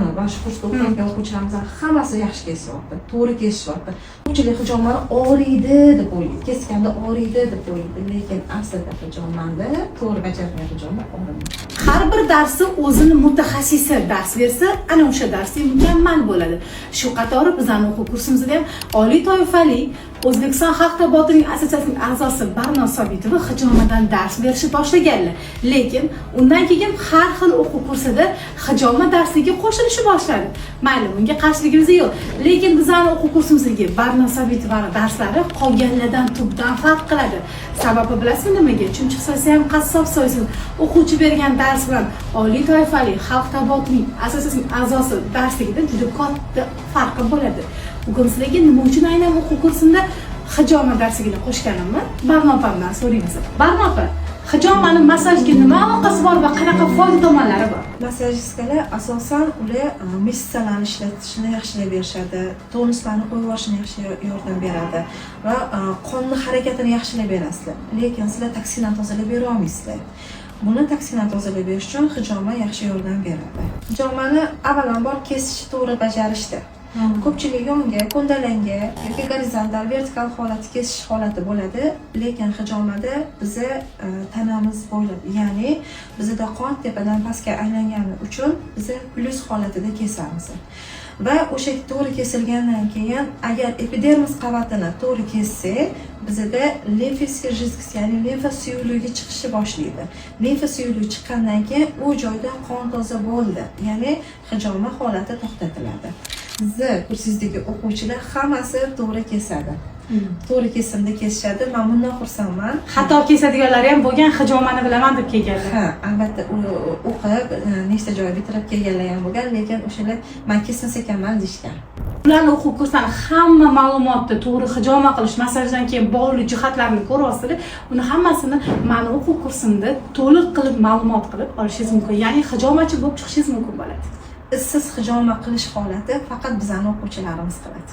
mani va shu kursda o'qiyotgan o'quvchilarimizning hammasi yaxshi kesyapti, to'g'ri kesishyapti. Ko'pchilik hijomani og'riydi deb o'ylaydi, kesganda og'riydi deb o'ylaydi, lekin aslida hijomanda to'g'ri bajarilgan hijomda og'rimaydi. Har bir darsni o'zini mutaxassisi dars bersa, ana o'sha darsda mukammal bo'ladi. Shu qatori bizning o'quv kursimizda ham oliy toifali O'zbekiston Xalq tabobining assotsiatsiyasining a'zosi Barnoz Sobitova hijomadan dars berishni boshlaganlar. Lekin undan keyin har xil o'quv kursida hijoma darsligi qo'shilishni boshladi. Mayli, bunga qarshiligimiz yo'q. Lekin bizning o'quv kursimizdagi Barnoz Sobitovaning darslari qolganlardan tubdan farq qiladi. Sababi bilasizmi nimaga? Chunki so'ysa ham qassob so'ysin. O'quvchi bergan dars bilan oliy toifali Xalq tabobining assotsiatsiyasining a'zosi darsligida juda katta farqi bo'ladi. Bugun sizlarga nima uchun aynan o'quv kursimda hijoma darsigini qo'shganimni Barno opamdan so'raymiz. Barno opa, hijomani massajga nima aloqasi bor va qanaqa foyda tomonlari bor? Massajistlar asosan ular mishsalarni ishlatishni yaxshilab berishadi, tonuslarni qo'yib yuborishni yaxshi yordam beradi va qonni harakatini yaxshilab berasizlar. Lekin sizlar toksindan tozalab bera olmaysizlar. Buni toksindan tozalab berish uchun hijoma yaxshi yordam beradi. Hijomani avvalambor kesish to'g'ri bajarishdi. Ko'pchilik yonga, ko'ndalanga yoki gorizontal, vertikal holatda kesish holati bo'ladi, lekin hijomada biza tanamiz bo'ylab, ya'ni bizda qon tepadan pastga aylangani uchun biza plus holatida kesamiz. Va o'sha to'g'ri kesilgandan keyin agar epidermis qavatini to'g'ri kessak, bizda limfatik jizgis, ya'ni limfa suyuqligi chiqishni boshlaydi. Limfa suyuqligi chiqqandan keyin u joyda qon toza bo'ldi, ya'ni hijoma holati to'xtatiladi. Sizni kursingizdagi o'quvchilar hammasi to'g'ri kesadi. To'g'ri kesimda kesishadi. Men bundan xursandman. Xato kesadiganlar ham bo'lgan, hijomani bilaman deb kelganlar. Ha, albatta o'qib, nechta joy bitirib kelganlar ham bo'lgan, lekin o'shalar men kesmas ekanman deyishgan. Ularning o'quv kurslarining hamma ma'lumotni, to'g'ri hijoma qilish, massajdan keyin bog'liq jihatlarni ko'ryapsizlar. Uni hammasini meni o'quv kursimda to'liq qilib ma'lumot qilib olishingiz mumkin. Ya'ni hijomachi bo'lib chiqishingiz mumkin bo'ladi. Siz hijoma qilish holati faqat bizning o'quvchilarimiz qiladi.